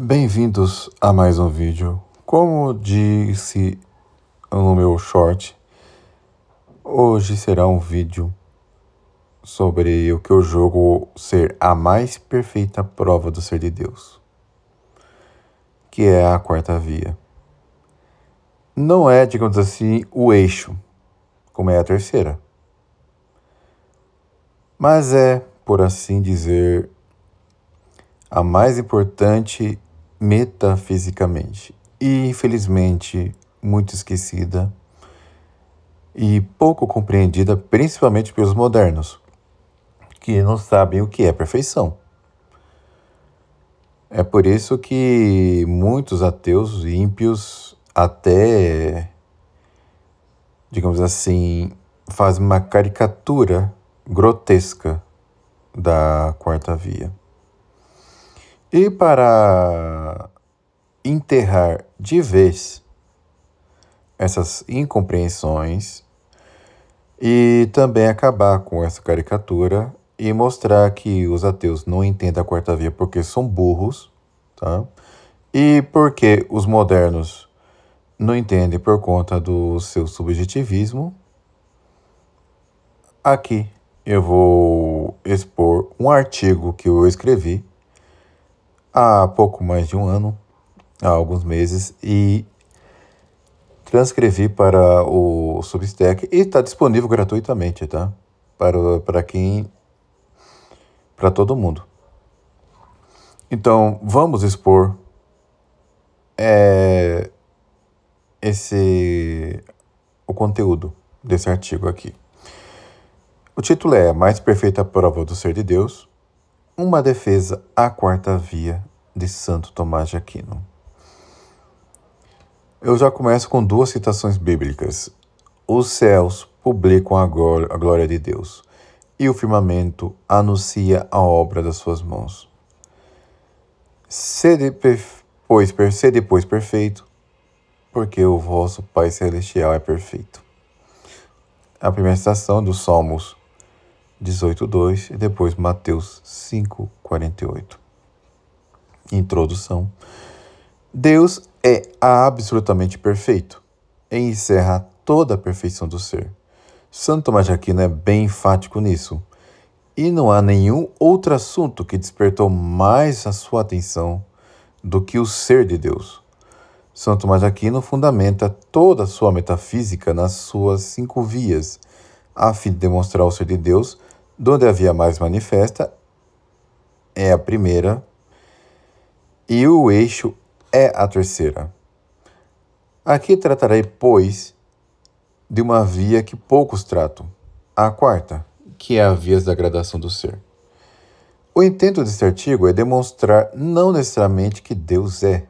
Bem-vindos a mais um vídeo. Como disse no meu short, hoje será um vídeo sobre o que eu julgo ser a mais perfeita prova do ser de Deus, que é a quarta via. Não é, digamos assim, o eixo, como é a terceira, mas é, por assim dizer, a mais importante metafisicamente e, infelizmente, muito esquecida e pouco compreendida, principalmente pelos modernos, que não sabem o que é perfeição. É por isso que muitos ateus e ímpios até, digamos assim, fazem uma caricatura grotesca da quarta via. E para enterrar de vez essas incompreensões e também acabar com essa caricatura e mostrar que os ateus não entendem a quarta via porque são burros, tá? E porque os modernos não entendem por conta do seu subjetivismo. Aqui eu vou expor um artigo que eu escrevi há pouco mais de um ano, há alguns meses, e transcrevi para o Substack e está disponível gratuitamente, tá? Para todo mundo. Então, vamos expor o conteúdo desse artigo aqui. O título é A Mais Perfeita Prova do Ser de Deus, uma defesa à quarta via de Santo Tomás de Aquino. Eu já começo com duas citações bíblicas. Os céus publicam a glória de Deus, e o firmamento anuncia a obra das suas mãos. Sede, pois, perfeito, porque o vosso Pai Celestial é perfeito. A primeira citação dos Salmos 18:2 e depois Mateus 5:48. Introdução. Deus é absolutamente perfeito e encerra toda a perfeição do ser. Santo Tomás de Aquino é bem enfático nisso. E não há nenhum outro assunto que despertou mais a sua atenção do que o ser de Deus. Santo Tomás de Aquino fundamenta toda a sua metafísica nas suas 5 vias, a fim de demonstrar o ser de Deus, donde a via mais manifesta é a primeira e o eixo é a terceira. Aqui tratarei, pois, de uma via que poucos tratam, a quarta, que é a via da gradação do ser. O intento deste artigo é demonstrar não necessariamente que Deus é,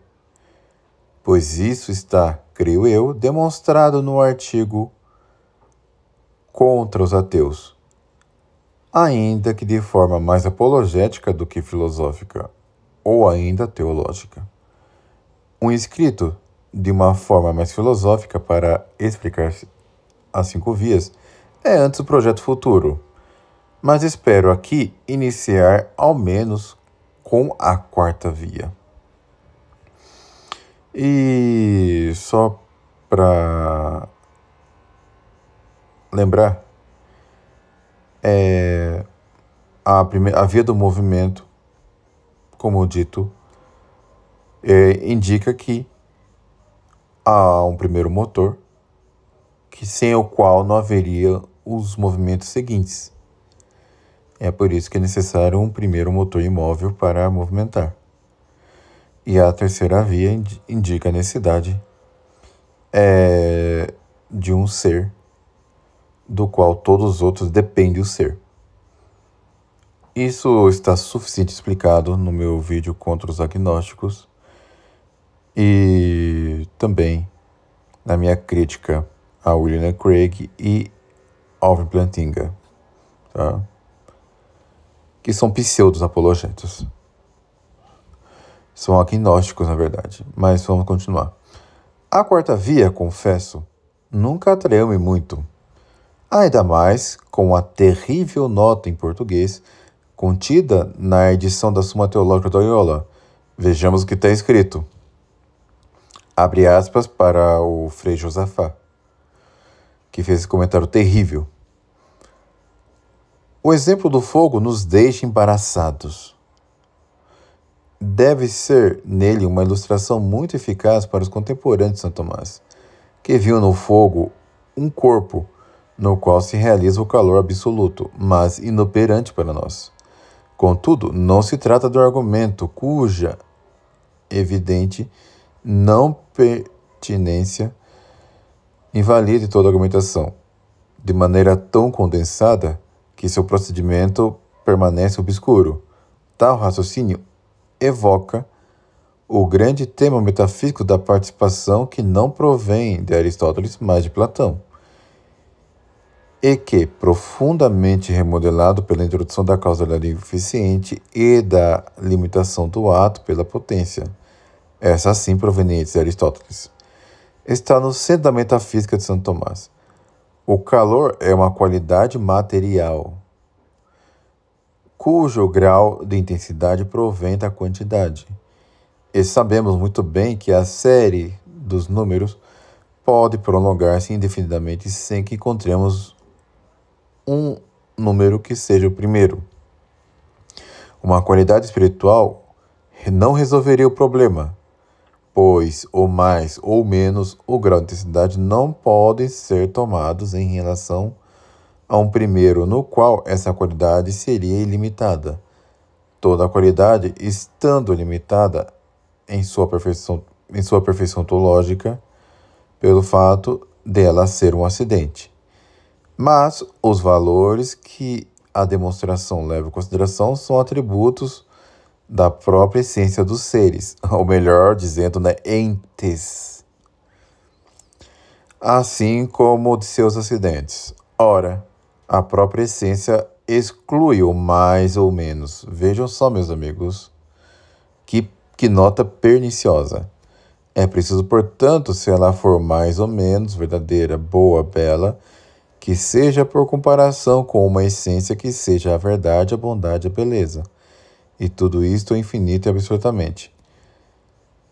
pois isso está, creio eu, demonstrado no artigo contra os ateus, ainda que de forma mais apologética do que filosófica, ou ainda teológica. Um escrito de uma forma mais filosófica para explicar as 5 vias é antes o projeto futuro, mas espero aqui iniciar ao menos com a quarta via. E só para lembrar, a via do movimento, como dito, indica que há um primeiro motor, que sem o qual não haveria os movimentos seguintes. É por isso que é necessário um primeiro motor imóvel para movimentar. E a terceira via indica a necessidade de um ser, do qual todos os outros dependem do ser. Isso está suficiente explicado no meu vídeo contra os agnósticos e também na minha crítica a William Craig e Alvin Plantinga, tá? Que são pseudos apologetas. São agnósticos, na verdade, mas vamos continuar. A quarta via, confesso, nunca atraiu-me muito, ainda mais com a terrível nota em português contida na edição da Suma Teológica da Loyola, Vejamos o que está escrito. Abre aspas para o Frei Josafá, que fez esse comentário terrível. O exemplo do fogo nos deixa embaraçados. Deve ser nele uma ilustração muito eficaz para os contemporâneos de São Tomás, que viu no fogo um corpo no qual se realiza o calor absoluto, mas inoperante para nós. Contudo, não se trata do argumento cuja evidente não pertinência invalide toda a argumentação, de maneira tão condensada que seu procedimento permanece obscuro. Tal raciocínio evoca o grande tema metafísico da participação que não provém de Aristóteles, mas de Platão, e que, profundamente remodelado pela introdução da causalidade eficiente e da limitação do ato pela potência, essa sim proveniente de Aristóteles, está no centro da metafísica de Santo Tomás. O calor é uma qualidade material, cujo grau de intensidade provém da quantidade. E sabemos muito bem que a série dos números pode prolongar-se indefinidamente sem que encontremos um número que seja o primeiro. Uma qualidade espiritual não resolveria o problema, pois o mais ou menos o grau de intensidade não podem ser tomados em relação a um primeiro no qual essa qualidade seria ilimitada. Toda a qualidade, estando limitada em sua perfeição ontológica, pelo fato dela ser um acidente. Mas os valores que a demonstração leva em consideração são atributos da própria essência dos seres, ou melhor dizendo, entes, assim como de seus acidentes. Ora, a própria essência exclui o mais ou menos. Vejam só, meus amigos, que nota perniciosa. É preciso, portanto, se ela for mais ou menos verdadeira, boa, bela, que seja por comparação com uma essência que seja a verdade, a bondade, a beleza. E tudo isto é infinito e absolutamente.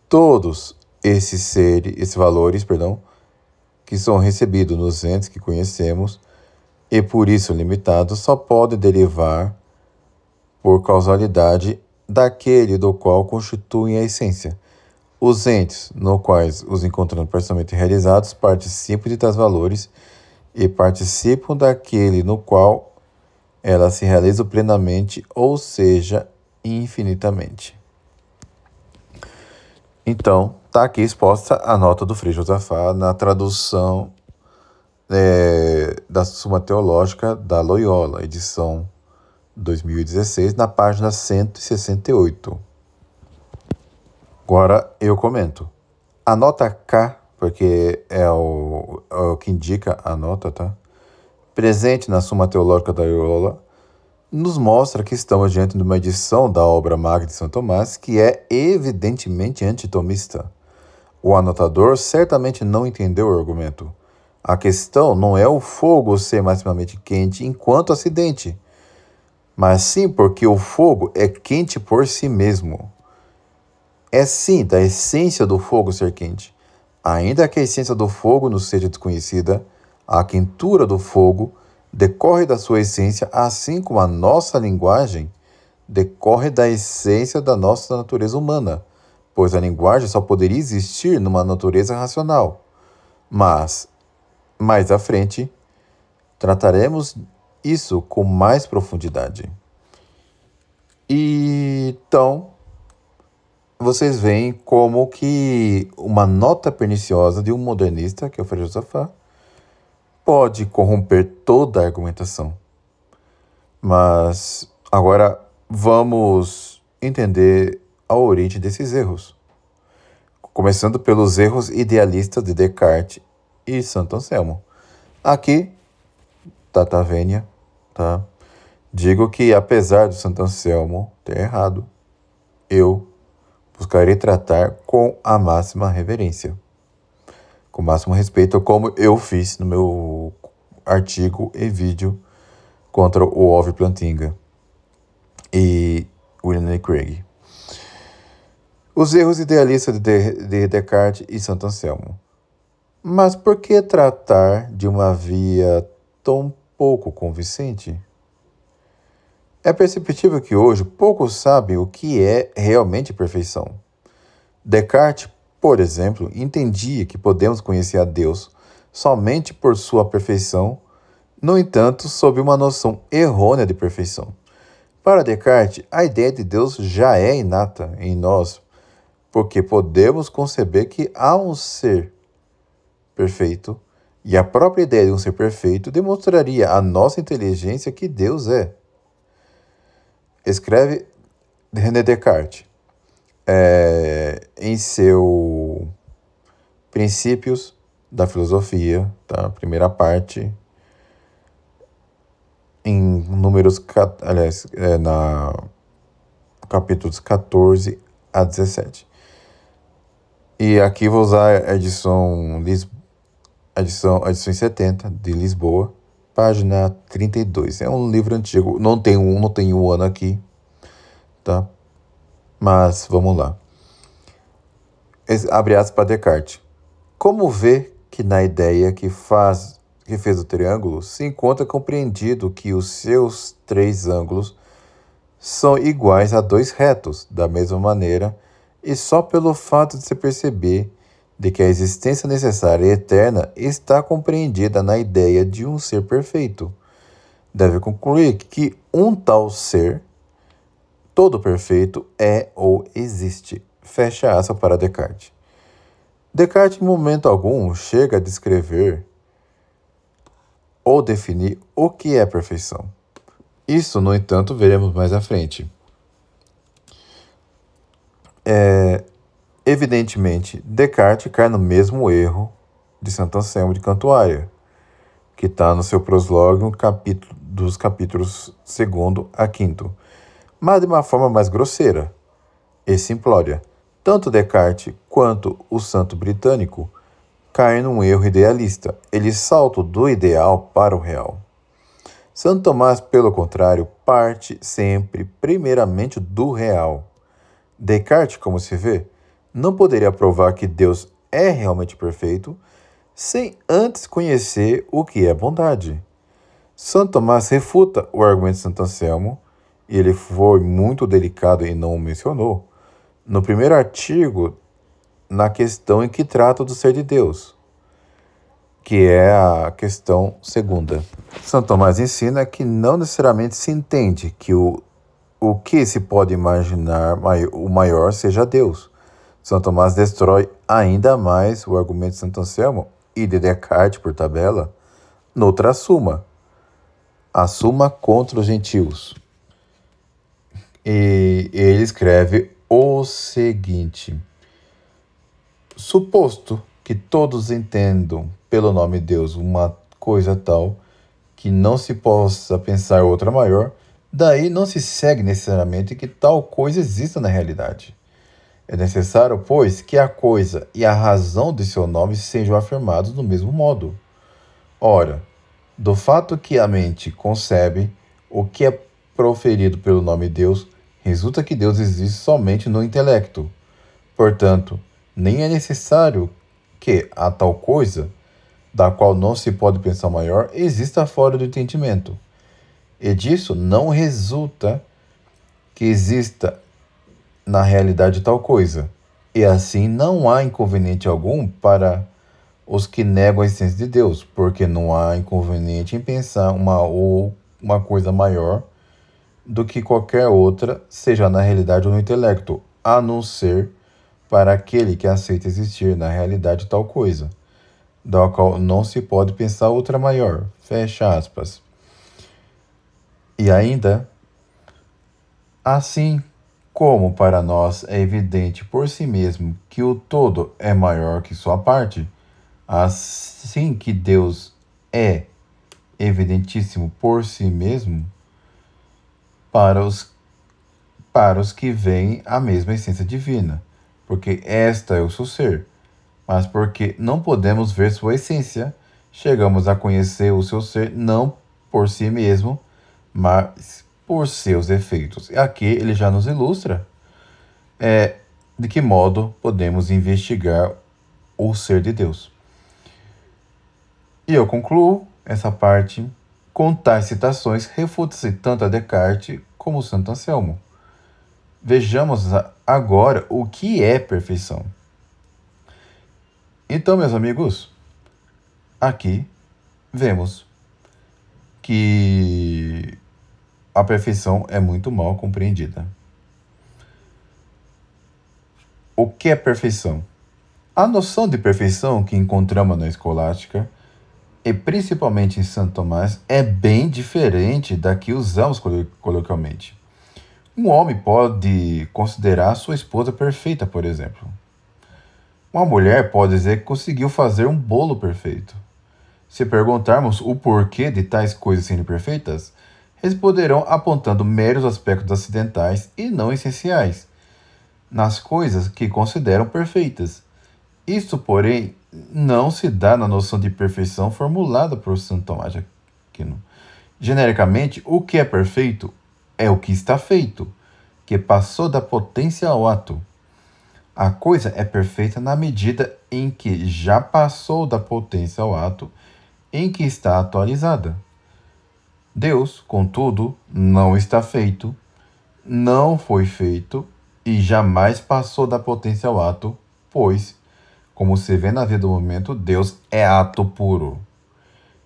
Todos esses valores, que são recebidos nos entes que conhecemos, e por isso limitados, só podem derivar por causalidade daquele do qual constituem a essência. Os entes, no quais os encontramos parcialmente realizados, participam de tais valores e participam daquele no qual ela se realiza plenamente, ou seja, infinitamente. Então, está aqui exposta a nota do Frei Josafá na tradução da Suma Teológica da Loyola, edição 2016, na página 168. Agora eu comento. A nota K, porque é o que indica a nota, tá? Presente na Suma Teológica da Loyola, nos mostra que estamos diante de uma edição da obra magna de São Tomás que é evidentemente antitomista. O anotador certamente não entendeu o argumento. A questão não é o fogo ser maximamente quente enquanto acidente, mas sim porque o fogo é quente por si mesmo. É sim da essência do fogo ser quente. Ainda que a essência do fogo nos seja desconhecida, a quentura do fogo decorre da sua essência, assim como a nossa linguagem decorre da essência da nossa natureza humana, pois a linguagem só poderia existir numa natureza racional. Mas, mais à frente, trataremos isso com mais profundidade. Então, vocês veem como que uma nota perniciosa de um modernista, que é o Frei Josafá, pode corromper toda a argumentação. Mas agora vamos entender a origem desses erros. Começando pelos erros idealistas de Descartes e Santo Anselmo. Aqui, Tata Vênia, tá? Digo que apesar do Santo Anselmo ter errado, eu buscarei tratar com a máxima reverência, com o máximo respeito, como eu fiz no meu artigo e vídeo contra o Ove Plantinga e William Lane Craig. Os erros idealistas de Descartes e Santo Anselmo. Mas por que tratar de uma via tão pouco convincente? É perceptível que hoje poucos sabem o que é realmente perfeição. Descartes, por exemplo, entendia que podemos conhecer a Deus somente por sua perfeição, no entanto, sob uma noção errônea de perfeição. Para Descartes, a ideia de Deus já é inata em nós, porque podemos conceber que há um ser perfeito, e a própria ideia de um ser perfeito demonstraria à nossa inteligência que Deus é. Escreve René Descartes em seu Princípios da Filosofia, tá? Primeira parte, em números, aliás, na capítulos 14 a 17. E aqui vou usar a edição em 70 de Lisboa, página 32. É um livro antigo, não tem o ano aqui, tá? Mas vamos lá. Abre aspas para Descartes. Como vê que na ideia que fez o triângulo se encontra compreendido que os seus 3 ângulos são iguais a 2 retos, da mesma maneira, e só pelo fato de se perceber de que a existência necessária e eterna está compreendida na ideia de um ser perfeito, deve concluir que um tal ser, todo perfeito, é ou existe. Fecha aspas para Descartes. Descartes, em momento algum, chega a descrever ou definir o que é perfeição. Isso, no entanto, veremos mais à frente. Evidentemente, Descartes cai no mesmo erro de Santo Anselmo de Cantuária, que está no seu proslogo dos capítulos 2 a 5, mas de uma forma mais grosseira e simplória. Tanto Descartes quanto o santo britânico caem num erro idealista. Eles saltam do ideal para o real. Santo Tomás, pelo contrário, parte sempre primeiramente do real. Descartes, como se vê, não poderia provar que Deus é realmente perfeito sem antes conhecer o que é bondade. Santo Tomás refuta o argumento de Santo Anselmo, e ele foi muito delicado e não o mencionou, no primeiro artigo, na questão em que trata do ser de Deus, que é a questão 2. Santo Tomás ensina que não necessariamente se entende que o que se pode imaginar o maior seja Deus. Santo Tomás destrói ainda mais o argumento de Santo Anselmo e de Descartes, por tabela, noutra Suma, a Suma contra os gentios. E ele escreve o seguinte: suposto que todos entendam pelo nome Deus uma coisa tal que não se possa pensar outra maior, daí não se segue necessariamente que tal coisa exista na realidade. É necessário, pois, que a coisa e a razão de seu nome sejam afirmados do mesmo modo. Ora, do fato que a mente concebe o que é proferido pelo nome Deus, resulta que Deus existe somente no intelecto. Portanto, nem é necessário que a tal coisa, da qual não se pode pensar maior, exista fora do entendimento. E disso não resulta que exista na realidade tal coisa. E assim não há inconveniente algum para os que negam a existência de Deus, porque não há inconveniente em pensar uma coisa maior do que qualquer outra, seja na realidade ou no intelecto, a não ser para aquele que aceita existir na realidade tal coisa, da qual não se pode pensar outra maior. Fecha aspas. E ainda, assim como para nós é evidente por si mesmo que o todo é maior que sua parte, assim que Deus é evidentíssimo por si mesmo para os que veem a mesma essência divina, porque esta é o seu ser, mas porque não podemos ver sua essência, chegamos a conhecer o seu ser não por si mesmo, mas por seus efeitos. E aqui ele já nos ilustra de que modo podemos investigar o ser de Deus. E eu concluo essa parte com tais citações refutam-se tanto a Descartes como Santo Anselmo. Vejamos agora o que é perfeição. Então, meus amigos, aqui vemos que a perfeição é muito mal compreendida. O que é perfeição? A noção de perfeição que encontramos na escolástica, e principalmente em Santo Tomás, é bem diferente da que usamos coloquialmente. Um homem pode considerar sua esposa perfeita, por exemplo. Uma mulher pode dizer que conseguiu fazer um bolo perfeito. Se perguntarmos o porquê de tais coisas serem perfeitas, responderão apontando meros aspectos acidentais e não essenciais nas coisas que consideram perfeitas. Isso, porém, não se dá na noção de perfeição formulada por Santo Tomás de Aquino. Genericamente, o que é perfeito é o que está feito, que passou da potência ao ato. A coisa é perfeita na medida em que já passou da potência ao ato em que está atualizada. Deus, contudo, não está feito, não foi feito e jamais passou da potência ao ato, pois, como se vê na vida do momento, Deus é ato puro.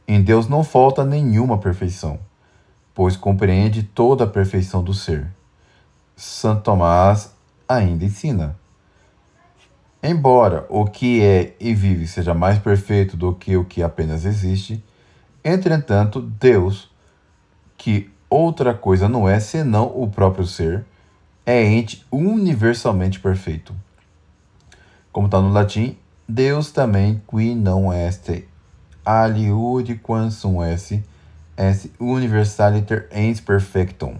Em Deus não falta nenhuma perfeição, pois compreende toda a perfeição do ser. Santo Tomás ainda ensina: embora o que é e vive seja mais perfeito do que o que apenas existe, entretanto, Deus, que outra coisa não é senão o próprio ser, é ente universalmente perfeito. Como está no latim, Deus também qui non est aliud quansum esse universaliter ens perfectum.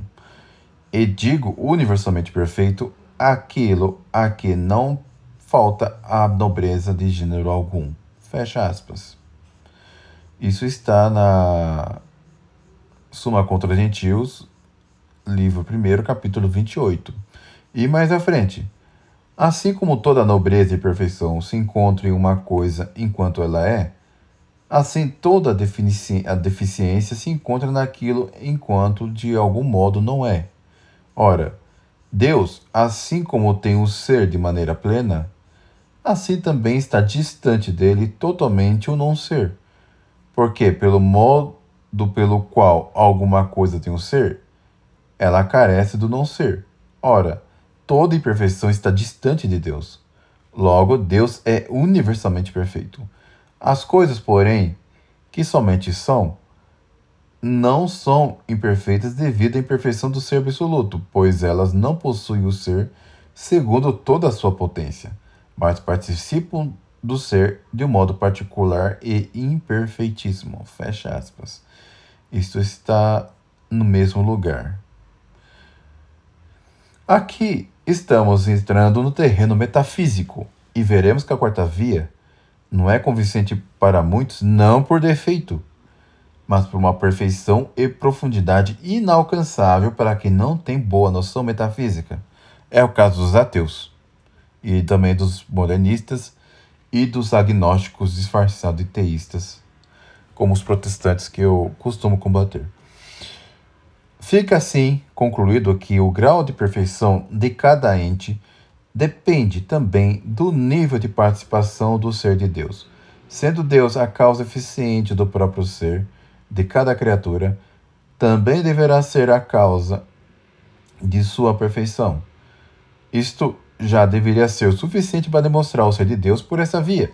E digo universalmente perfeito aquilo a que não falta a nobreza de gênero algum. Fecha aspas. Isso está na Suma contra Gentios, livro 1, capítulo 28. E mais à frente: assim como toda nobreza e perfeição se encontra em uma coisa enquanto ela é, assim toda a deficiência se encontra naquilo enquanto de algum modo não é. Ora, Deus, assim como tem o ser de maneira plena, assim também está distante dele totalmente o não ser. Porque pelo modo pelo qual alguma coisa tem o ser, ela carece do não ser. Ora, toda imperfeição está distante de Deus. Logo, Deus é universalmente perfeito. As coisas, porém, que somente são, não são imperfeitas devido à imperfeição do ser absoluto, pois elas não possuem o ser segundo toda a sua potência, mas participam do ser de um modo particular e imperfeitíssimo. Fecha aspas. Isto está no mesmo lugar. Aqui estamos entrando no terreno metafísico e veremos que a quarta via não é convincente para muitos, não por defeito, mas por uma perfeição e profundidade inalcançável para quem não tem boa noção metafísica. É o caso dos ateus, e também dos modernistas e dos agnósticos disfarçados de teístas, como os protestantes que eu costumo combater. Fica assim concluído que o grau de perfeição de cada ente depende também do nível de participação do ser de Deus. Sendo Deus a causa eficiente do próprio ser de cada criatura, também deverá ser a causa de sua perfeição. Isto já deveria ser o suficiente para demonstrar o ser de Deus por essa via,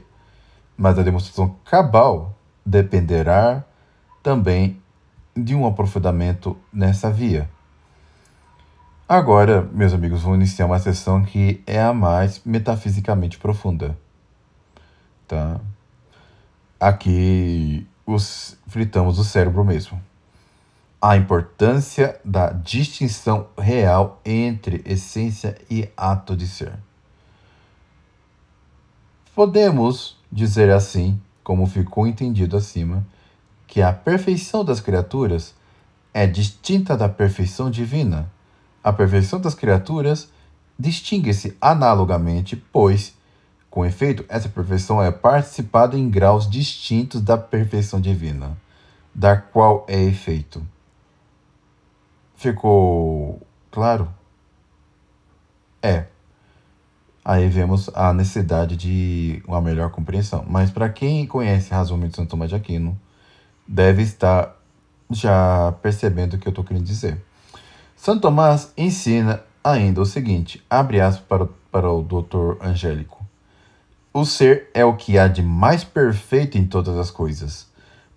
mas a demonstração cabal dependerá também de um aprofundamento nessa via. Agora, meus amigos, vou iniciar uma sessão que é a mais metafisicamente profunda. Tá? Aqui fritamos o cérebro mesmo. A importância da distinção real entre essência e ato de ser. Podemos dizer assim, como ficou entendido acima, que a perfeição das criaturas é distinta da perfeição divina. A perfeição das criaturas distingue-se analogamente, pois, com efeito, essa perfeição é participada em graus distintos da perfeição divina, da qual é efeito. Ficou claro? Aí vemos a necessidade de uma melhor compreensão. Mas para quem conhece razoavelmente Santo Tomás de Aquino, deve estar já percebendo o que eu estou querendo dizer. Santo Tomás ensina ainda o seguinte, abre aspas para o Dr. Angélico. O ser é o que há de mais perfeito em todas as coisas,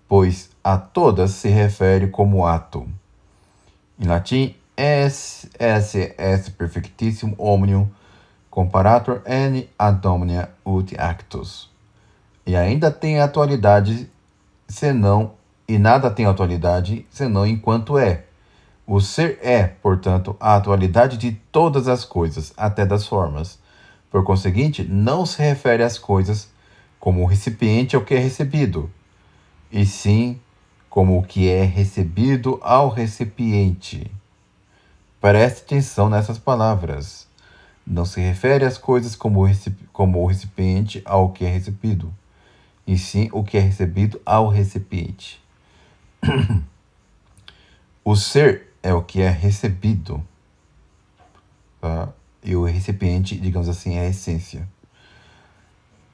pois a todas se refere como ato. Em latim, esse perfectissimum omnium comparator n ad omnia ut actus. E ainda tem atualidade, senão, e nada tem atualidade, senão enquanto é. O ser é, portanto, a atualidade de todas as coisas, até das formas. Por conseguinte, não se refere às coisas como o recipiente ao que é recebido, e sim como o que é recebido ao recipiente. Preste atenção nessas palavras. Não se refere às coisas como o recipiente ao que é recebido, e sim o que é recebido ao recipiente. O ser é o que é recebido, tá? E o recipiente, digamos assim, é a essência.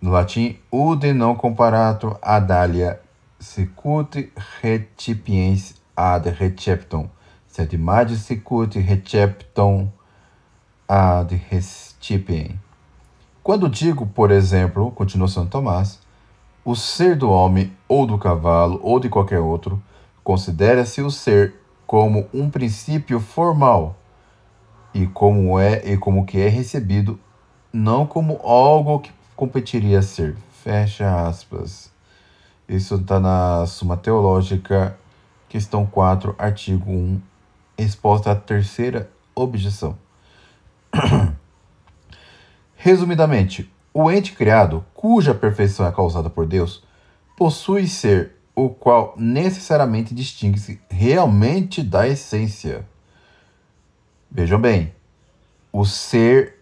No latim, ude non comparator ad alia sicut recipiens ad receptum, sed magis sicut receptum ad recipiem. Quando digo, por exemplo, continua Santo Tomás, o ser do homem, ou do cavalo, ou de qualquer outro, considera-se o ser como um princípio formal, e como que é recebido, não como algo que competiria a ser. Fecha aspas. Isso está na Suma Teológica, questão 4, artigo 1, resposta à terceira objeção. Resumidamente, o ente criado, cuja perfeição é causada por Deus, possui ser o qual necessariamente distingue-se realmente da essência. Vejam bem, o ser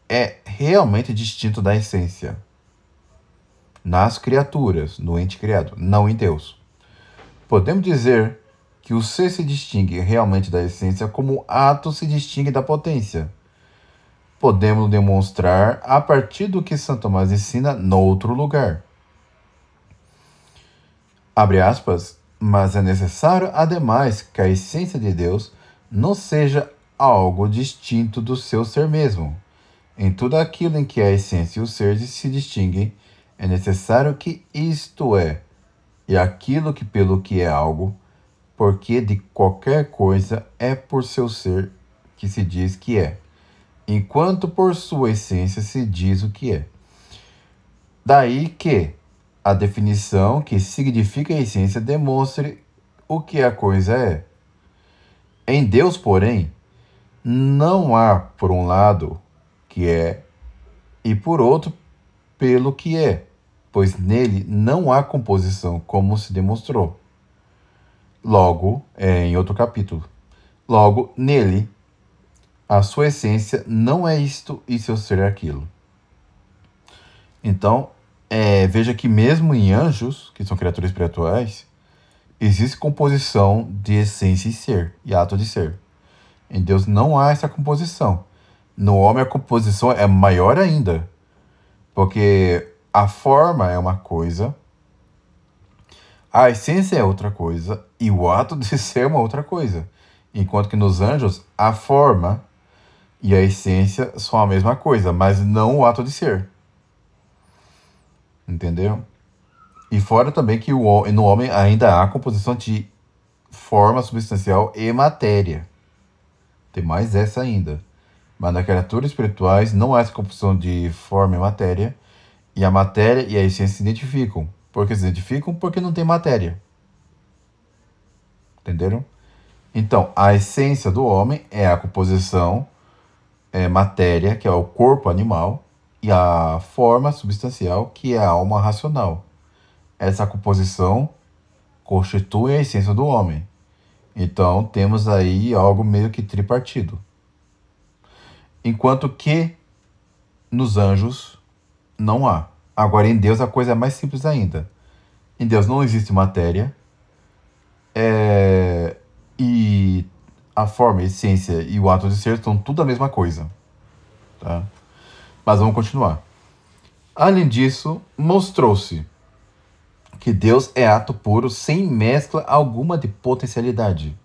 é realmente distinto da essência nas criaturas, no ente criado, não em Deus. Podemos dizer que o ser se distingue realmente da essência como o ato se distingue da potência. Podemos demonstrar a partir do que Santo Tomás ensina noutro lugar. Abre aspas, mas é necessário, ademais, que a essência de Deus não seja algo distinto do seu ser mesmo. Em tudo aquilo em que a essência e o ser se distinguem, é necessário que isto é, e aquilo que pelo que é algo, porque de qualquer coisa é por seu ser que se diz que é, enquanto por sua essência se diz o que é. Daí que a definição que significa a essência demonstre o que a coisa é. Em Deus, porém, não há, por um lado, que é, e por outro, pelo que é, pois nele não há composição, como se demonstrou. Logo, em outro capítulo. Logo, nele, a sua essência não é isto e seu ser é aquilo. Então, veja que mesmo em anjos, que são criaturas espirituais, existe composição de essência e ser, e ato de ser. Em Deus não há essa composição. No homem a composição é maior ainda, porque a forma é uma coisa, a essência é outra coisa, e o ato de ser é uma outra coisa. Enquanto que nos anjos, a forma e a essência são a mesma coisa, mas não o ato de ser. Entendeu? E fora também que no homem ainda há composição de forma substancial e matéria. Tem mais essa ainda. Mas nas criaturas espirituais não há essa composição de forma e matéria. E a matéria e a essência se identificam. Por que se identificam? Porque não tem matéria. Entenderam? Então, a essência do homem é a composição matéria, que é o corpo animal, e a forma substancial, que é a alma racional. Essa composição constitui a essência do homem. Então, temos aí algo meio que tripartido. enquanto que nos anjos não há. Agora, em Deus, a coisa é mais simples ainda. Em Deus não existe matéria, e a forma, a essência e o ato de ser são tudo a mesma coisa. Tá? Mas vamos continuar. Além disso, mostrou-se que Deus é ato puro, sem mescla alguma de potencialidade.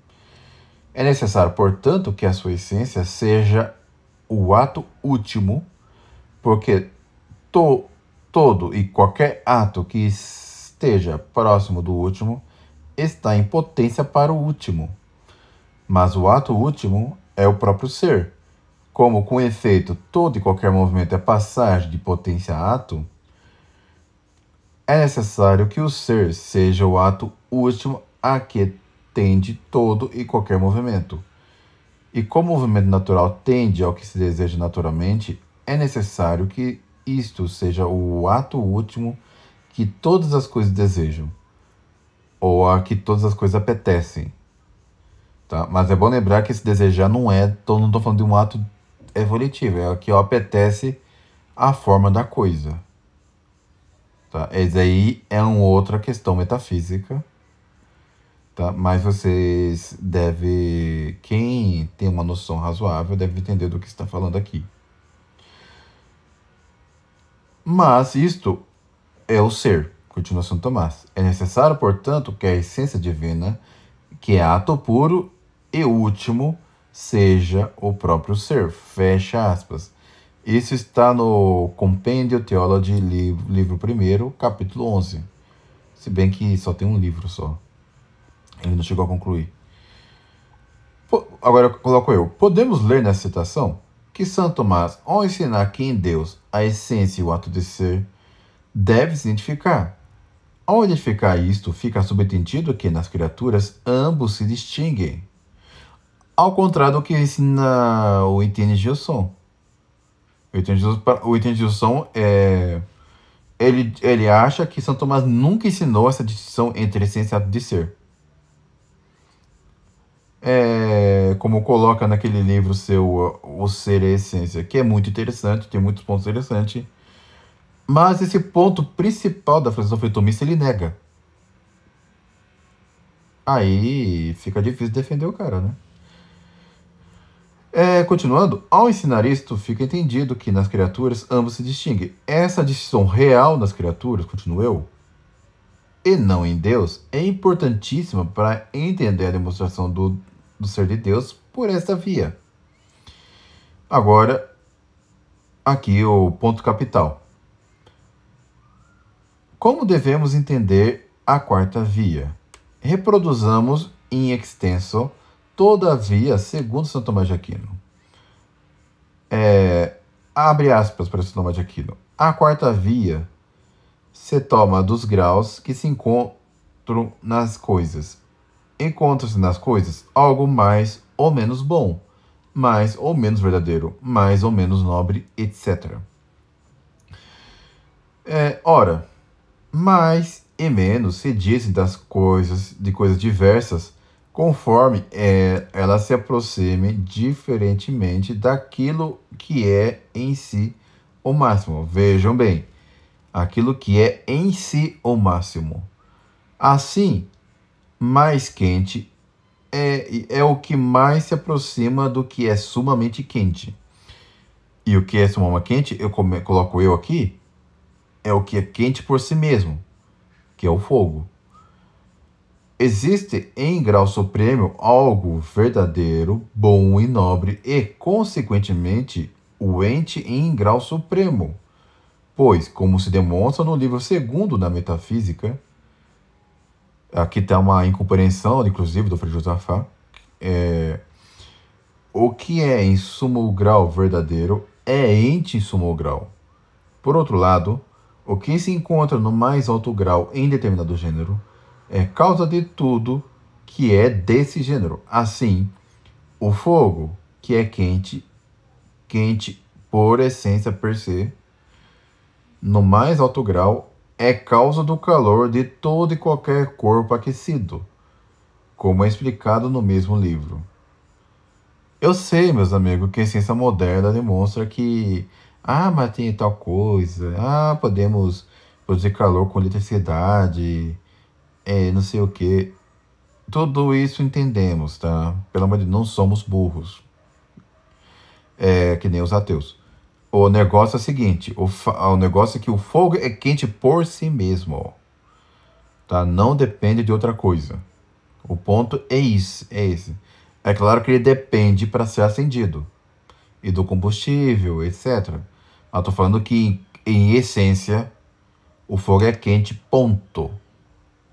É necessário, portanto, que a sua essência seja o ato último, porque todo e qualquer ato que esteja próximo do último está em potência para o último. Mas o ato último é o próprio ser. Como, com efeito, todo e qualquer movimento é passagem de potência a ato, é necessário que o ser seja o ato último a que tende todo e qualquer movimento. E como o movimento natural tende ao que se deseja naturalmente, é necessário que isto seja o ato último que todas as coisas desejam, ou a que todas as coisas apetecem. Tá? Mas é bom lembrar que esse desejar não estou falando de um ato evolutivo, é o que apetece a forma da coisa. Tá? Essa aí é uma outra questão metafísica. Tá? Mas vocês devem, quem tem uma noção razoável, deve entender do que está falando aqui. Mas isto é o ser, continua São Tomás. É necessário, portanto, que a essência divina, que é ato puro e último, seja o próprio ser. Fecha aspas. Isso está no Compendio Theology, livro 1, capítulo 11. Se bem que só tem um livro só. Ele não chegou a concluir. Agora coloco eu. Podemos ler nessa citação que Santo Tomás, ao ensinar que em Deus a essência e o ato de ser deve se identificar. Ao identificar isto, fica subentendido que nas criaturas ambos se distinguem. Ao contrário do que ensina o Etienne Gilson. O Etienne Gilson ele acha que Santo Tomás nunca ensinou essa distinção entre essência e ato de ser. Como coloca naquele livro seu O Ser e a Essência, que é muito interessante, tem muitos pontos interessantes, mas esse ponto principal da filosofia tomista ele nega. Aí fica difícil defender o cara, né? Continuando, ao ensinar isto, fica entendido que nas criaturas ambos se distinguem. Essa distinção real nas criaturas, continuo eu, e não em Deus, é importantíssima para entender a demonstração do ser de Deus por esta via. Agora, aqui o ponto capital. Como devemos entender a quarta via? Reproduzamos em extenso toda a via segundo São Tomás de Aquino. Abre aspas para São Tomás de Aquino. A quarta via se toma dos graus que se encontram nas coisas. Encontra-se nas coisas algo mais ou menos bom, mais ou menos verdadeiro, mais ou menos nobre, etc. Ora, mais e menos se diz das coisas, de coisas diversas, conforme ela se aproxime diferentemente daquilo que é em si o máximo. Vejam bem, aquilo que é em si o máximo. Assim, mais quente é o que mais se aproxima do que é sumamente quente. E o que é sumamente quente, coloco eu aqui, é o que é quente por si mesmo, que é o fogo. Existe em grau supremo algo verdadeiro, bom e nobre e, consequentemente, o ente em grau supremo. Pois, como se demonstra no livro 2 da Metafísica, aqui está uma incompreensão, inclusive, do Frei Josafá, o que é em sumo grau verdadeiro é ente em sumo grau. Por outro lado, o que se encontra no mais alto grau em determinado gênero é causa de tudo que é desse gênero. Assim, o fogo, que é quente por essência per se, no mais alto grau, é causa do calor de todo e qualquer corpo aquecido, como é explicado no mesmo livro. Eu sei, meus amigos, que a ciência moderna demonstra que, mas tem tal coisa, podemos produzir calor com eletricidade, não sei o quê. Tudo isso entendemos, tá? Pelo amor de Deus, não somos burros, que nem os ateus. O negócio é o seguinte, o negócio é que o fogo é quente por si mesmo, tá? Não depende de outra coisa. O ponto é isso, é esse. É claro que ele depende para ser acendido. E do combustível, etc. Eu tô falando que, em essência, o fogo é quente, ponto.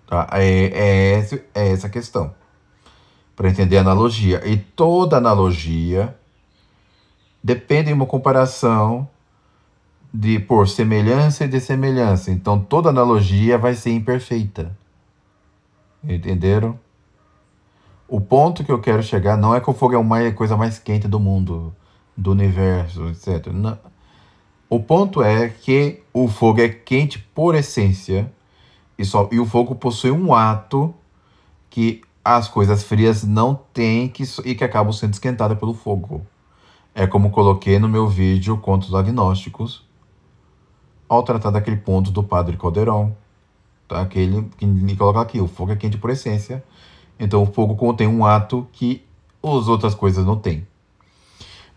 Tá? É essa a questão. Para entender a analogia. E toda analogia depende de uma comparação por semelhança e dessemelhança. Então, toda analogia vai ser imperfeita. Entenderam? O ponto que eu quero chegar não é que o fogo é a coisa mais quente do mundo, do universo, etc. Não. O ponto é que o fogo é quente por essência e o fogo possui um ato que as coisas frias não têm e que acabam sendo esquentadas pelo fogo. É como coloquei no meu vídeo contra os agnósticos ao tratar daquele ponto do padre Calderon. Tá? Que ele coloca aqui, o fogo é quente por essência. Então o fogo contém um ato que as outras coisas não têm.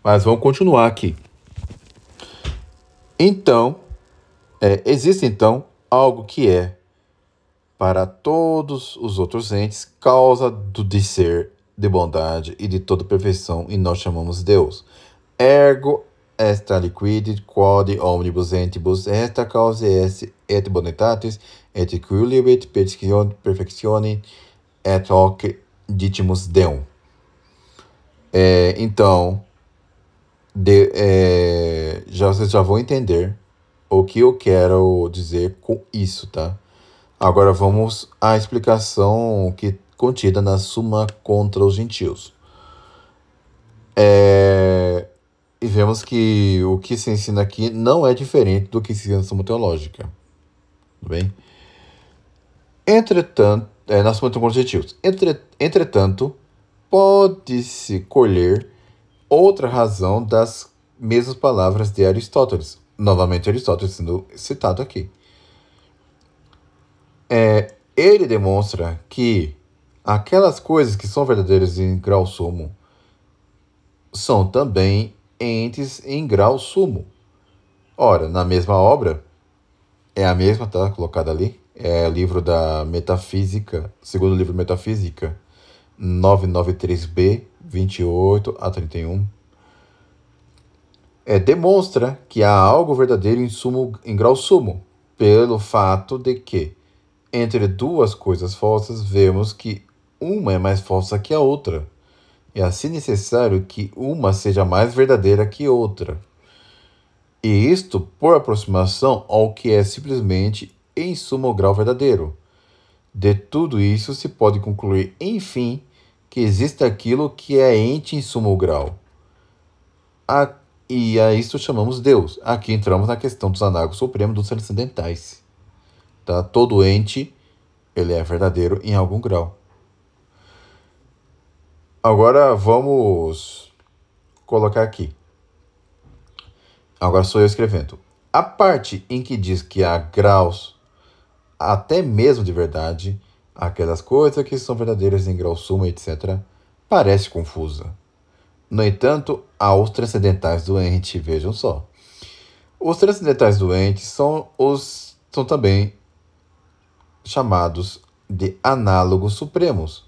Mas vamos continuar aqui. Então, existe então algo que é, para todos os outros entes, causa de ser, de bondade e de toda perfeição, e nós chamamos Deus. Ergo est liquid quod omnibus entibus esta causa est et bonitatis et equilibrit perfectione et hoc ditimus Deum. Então, vocês já vão entender o que eu quero dizer com isso, tá? Agora vamos à explicação contida na Suma contra os Gentios. E vemos que o que se ensina aqui não é diferente do que se ensina na Suma Teológica. Tudo bem? Entretanto, na Suma contra os Gentios. Entretanto, pode-se colher outra razão das mesmas palavras de Aristóteles. Novamente, Aristóteles sendo citado aqui. Ele demonstra que aquelas coisas que são verdadeiras em grau sumo são também entes em grau sumo. Ora, na mesma obra, é a mesma, tá? Colocada ali. É o livro da Metafísica, segundo livro Metafísica, 993b, 28 a 31. Demonstra que há algo verdadeiro em grau sumo, pelo fato de que, entre duas coisas falsas, vemos que uma é mais falsa que a outra. É assim necessário que uma seja mais verdadeira que outra. E isto por aproximação ao que é simplesmente em sumo grau verdadeiro. De tudo isso se pode concluir, enfim, que existe aquilo que é ente em sumo grau. E a isso chamamos Deus. Aqui entramos na questão dos análogos supremos dos transcendentais. Tá? Todo ente, ele é verdadeiro em algum grau. Agora vamos colocar aqui. Agora sou eu escrevendo. A parte em que diz que há graus, até mesmo de verdade, aquelas coisas que são verdadeiras em grau sumo, etc., parece confusa. No entanto, há os transcendentais do ente, vejam só. Os transcendentais do ente são também chamados de análogos supremos.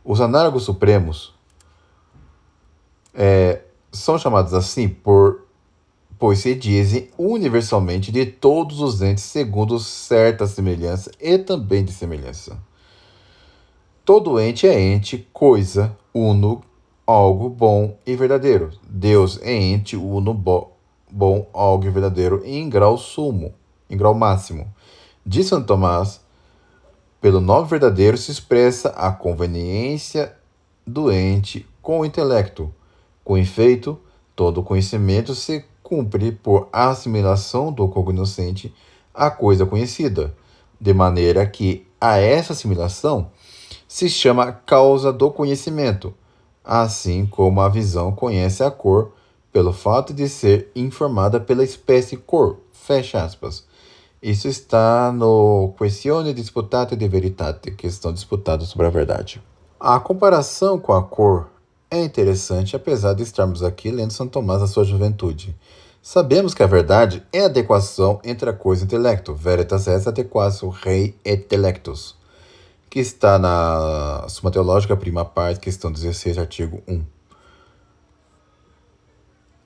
Os análogos supremos são chamados assim pois se dizem universalmente de todos os entes segundo certa semelhança e também de semelhança. Todo ente é ente, coisa, uno, algo bom e verdadeiro. Deus é ente, uno, bom, algo verdadeiro em grau sumo, em grau máximo. De Santo Tomás, pelo nome verdadeiro se expressa a conveniência do ente com o intelecto. Com efeito, todo conhecimento se cumpre por assimilação do cognoscente à coisa conhecida, de maneira que a essa assimilação se chama causa do conhecimento. assim como a visão conhece a cor pelo fato de ser informada pela espécie cor. Fecha aspas. Isso está no Questione disputate de veritate, questão disputada sobre a verdade. A comparação com a cor é interessante, apesar de estarmos aqui lendo Santo Tomás na sua juventude. Sabemos que a verdade é a adequação entre a coisa e o intelecto, veritas est adequatio rei et intellectus, que está na Suma Teológica, prima parte, questão 16, artigo 1.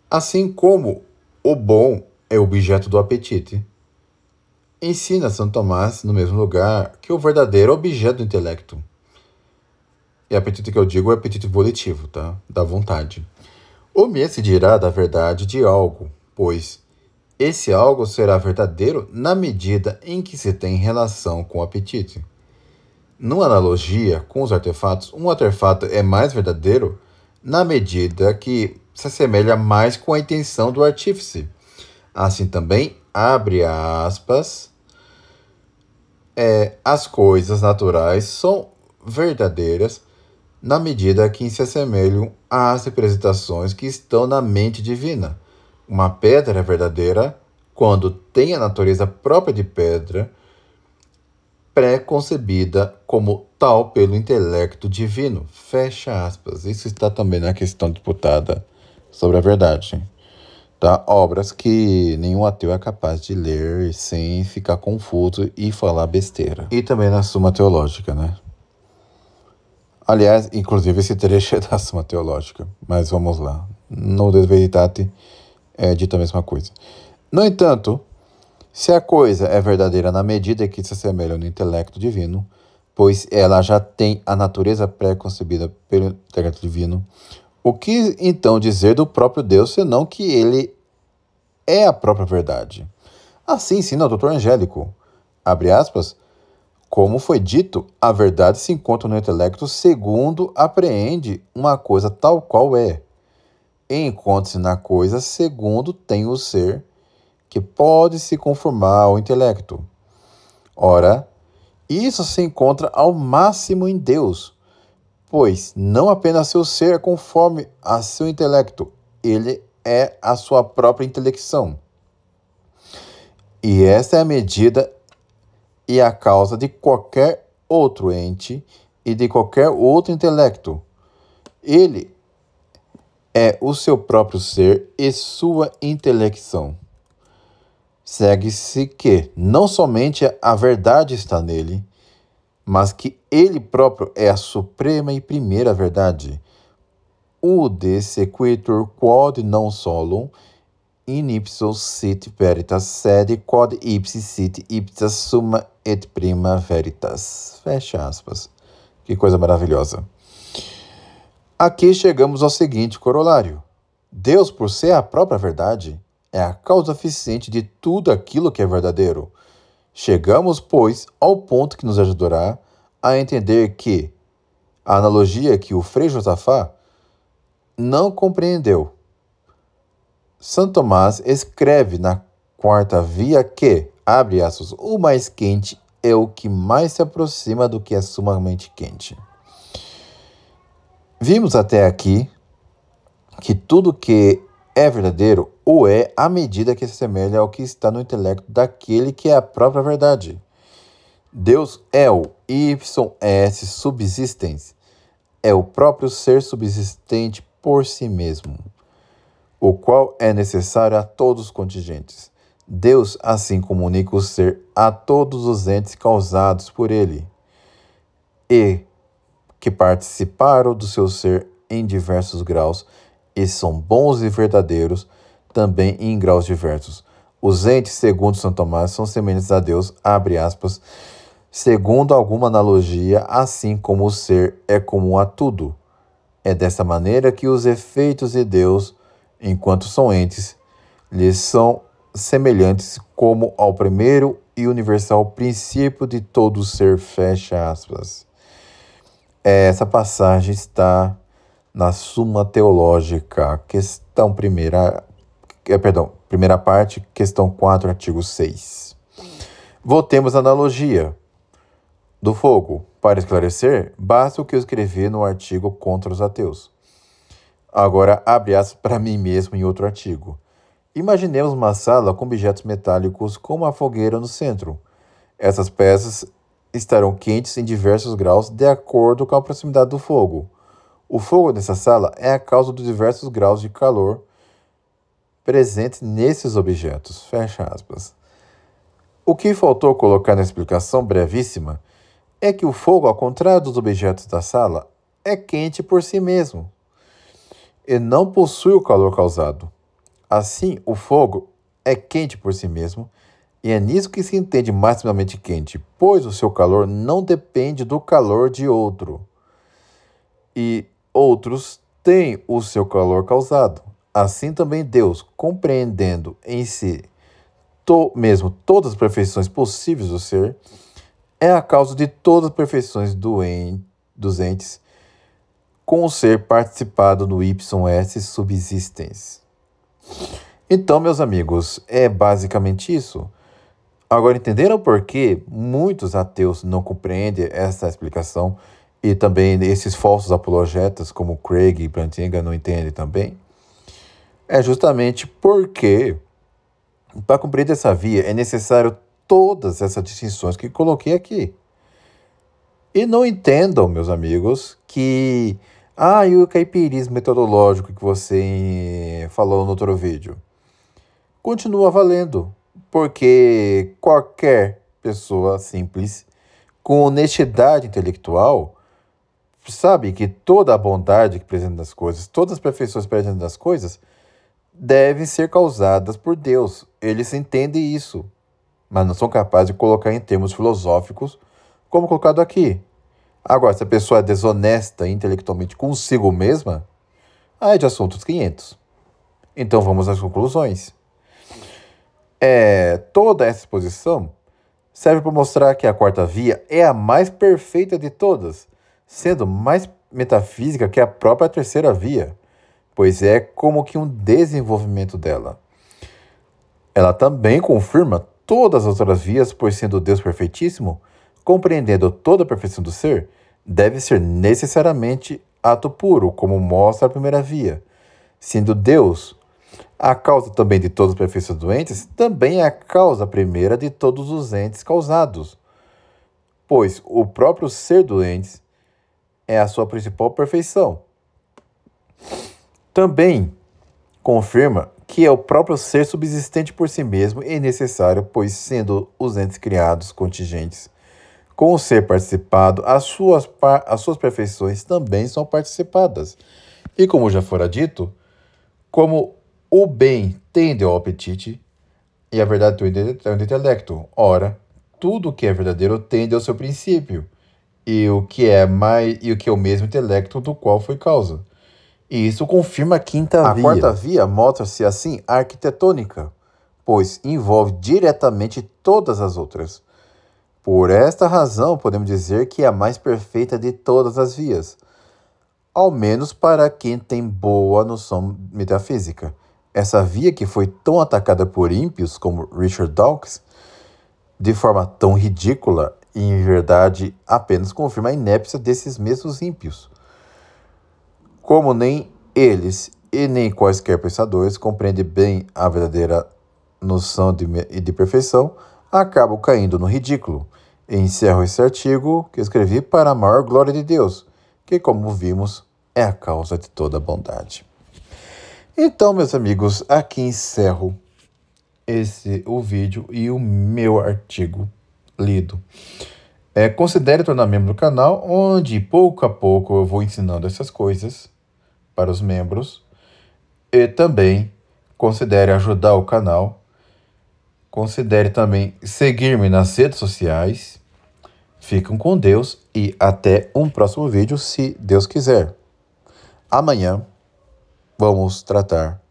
Assim como o bom é objeto do apetite, ensina Santo Tomás, no mesmo lugar, que o verdadeiro é objeto do intelecto. E apetite que eu digo é apetite volitivo, tá? Da vontade. O me se dirá da verdade de algo, pois esse algo será verdadeiro na medida em que se tem relação com o apetite. Numa analogia com os artefatos, um artefato é mais verdadeiro na medida que se assemelha mais com a intenção do artífice. Assim também, abre aspas, as coisas naturais são verdadeiras na medida que se assemelham às representações que estão na mente divina. Uma pedra é verdadeira quando tem a natureza própria de pedra, pré-concebida como tal pelo intelecto divino. Fecha aspas. Isso está também na questão disputada sobre a verdade. Tá? Obras que nenhum ateu é capaz de ler sem ficar confuso e falar besteira. E também na Suma Teológica, né? Aliás, inclusive esse trecho é da Suma Teológica, mas vamos lá. No De Veritate é dita a mesma coisa. No entanto, se a coisa é verdadeira na medida que se assemelha no intelecto divino, pois ela já tem a natureza pré-concebida pelo intelecto divino, o que então dizer do próprio Deus, senão que ele é a própria verdade? Assim ensina o Dr. Angélico, abre aspas, como foi dito, a verdade se encontra no intelecto segundo apreende uma coisa tal qual é, e encontra-se na coisa segundo tem o ser, que pode se conformar ao intelecto. Ora, isso se encontra ao máximo em Deus, pois não apenas seu ser é conforme a seu intelecto, ele é a sua própria intelecção. E essa é a medida e a causa de qualquer outro ente e de qualquer outro intelecto. Ele é o seu próprio ser e sua intelecção. Segue-se que não somente a verdade está nele, mas que ele próprio é a suprema e primeira verdade. O de sequitur quod non solum in ipso sit veritas sed quod ipsi sit ipsa summa et prima veritas. Fecha aspas. Que coisa maravilhosa. Aqui chegamos ao seguinte corolário. Deus, por ser a própria verdade, é a causa eficiente de tudo aquilo que é verdadeiro. Chegamos, pois, ao ponto que nos ajudará a entender que a analogia que o Frei Josafá não compreendeu. Santo Tomás escreve na quarta via que, abre aspas, o mais quente é o que mais se aproxima do que é sumamente quente. Vimos até aqui que tudo que é verdadeiro ou é à medida que se assemelha ao que está no intelecto daquele que é a própria verdade. Deus é o ipsum esse subsistens, é o próprio ser subsistente por si mesmo, o qual é necessário a todos os contingentes. Deus assim comunica o ser a todos os entes causados por ele, e que participaram do seu ser em diversos graus, e são bons e verdadeiros também em graus diversos. Os entes, segundo São Tomás, são semelhantes a Deus, abre aspas, segundo alguma analogia, assim como o ser é comum a tudo. É dessa maneira que os efeitos de Deus, enquanto são entes, lhes são semelhantes como ao primeiro e universal princípio de todo ser, fecha aspas. Essa passagem está na Suma Teológica, questão primeira parte, questão 4, artigo 6. Voltemos à analogia do fogo. Para esclarecer, basta o que eu escrevi no artigo contra os ateus. Agora, abre aspas para mim mesmo em outro artigo. Imaginemos uma sala com objetos metálicos com uma fogueira no centro. Essas peças estarão quentes em diversos graus de acordo com a proximidade do fogo. O fogo nessa sala é a causa dos diversos graus de calor presentes nesses objetos. Fecha aspas. O que faltou colocar na explicação brevíssima é que o fogo, ao contrário dos objetos da sala, é quente por si mesmo e não possui o calor causado. Assim, o fogo é quente por si mesmo e é nisso que se entende maximamente quente, pois o seu calor não depende do calor de outro. E outros têm o seu calor causado. Assim também Deus, compreendendo em si mesmo todas as perfeições possíveis do ser, é a causa de todas as perfeições dos entes, com o ser participado no YS subsistens. Então, meus amigos, é basicamente isso. Agora, entenderam por que muitos ateus não compreendem essa explicação e também esses falsos apologetas, como Craig e Plantinga, não entendem também? É justamente porque, para compreender essa via, é necessário todas essas distinções que coloquei aqui. E não entendam, meus amigos, que... e o caipirismo metodológico que você falou no outro vídeo continua valendo, porque qualquer pessoa simples, com honestidade intelectual, sabe que toda a bondade que presente nas coisas, todas as perfeições presentes nas coisas, devem ser causadas por Deus. Eles entendem isso, mas não são capazes de colocar em termos filosóficos, como colocado aqui. Agora, se a pessoa é desonesta intelectualmente consigo mesma, é de assuntos 500. Então vamos às conclusões. Toda essa exposição serve para mostrar que a quarta via é a mais perfeita de todas, sendo mais metafísica que a própria terceira via, pois é como que um desenvolvimento dela. Ela também confirma todas as outras vias, pois sendo Deus perfeitíssimo, compreendendo toda a perfeição do ser, deve ser necessariamente ato puro, como mostra a primeira via. Sendo Deus a causa também de todas as perfeições doentes, também é a causa primeira de todos os entes causados, pois o próprio ser doente é a sua principal perfeição. Também confirma que é o próprio ser subsistente por si mesmo e necessário, pois sendo os entes criados contingentes, com o ser participado, as suas perfeições também são participadas. E como já fora dito, como o bem tende ao apetite e a verdade tende ao intelecto. Ora, tudo o que é verdadeiro tende ao seu princípio, e o que é o mesmo intelecto do qual foi causa. E isso confirma a quinta via. A quarta via mostra-se assim arquitetônica, pois envolve diretamente todas as outras. Por esta razão, podemos dizer que é a mais perfeita de todas as vias, ao menos para quem tem boa noção metafísica. Essa via que foi tão atacada por ímpios como Richard Dawkins, de forma tão ridícula e, em verdade, apenas confirma a inépcia desses mesmos ímpios. Como nem eles e nem quaisquer pensadores compreendem bem a verdadeira noção de perfeição, acabam caindo no ridículo. E encerro esse artigo que escrevi para a maior glória de Deus, que, como vimos, é a causa de toda bondade. Então, meus amigos, aqui encerro o vídeo e o meu artigo lido. Considere tornar membro do canal, onde pouco a pouco eu vou ensinando essas coisas para os membros. E também considere ajudar o canal. Considere também seguir-me nas redes sociais. Fiquem com Deus e até um próximo vídeo, se Deus quiser. Amanhã vamos tratar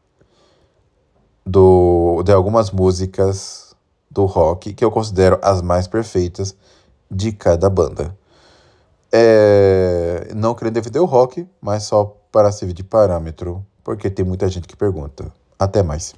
de algumas músicas do rock que eu considero as mais perfeitas de cada banda. Não querendo defender o rock, mas só para servir de parâmetro, porque tem muita gente que pergunta. Até mais.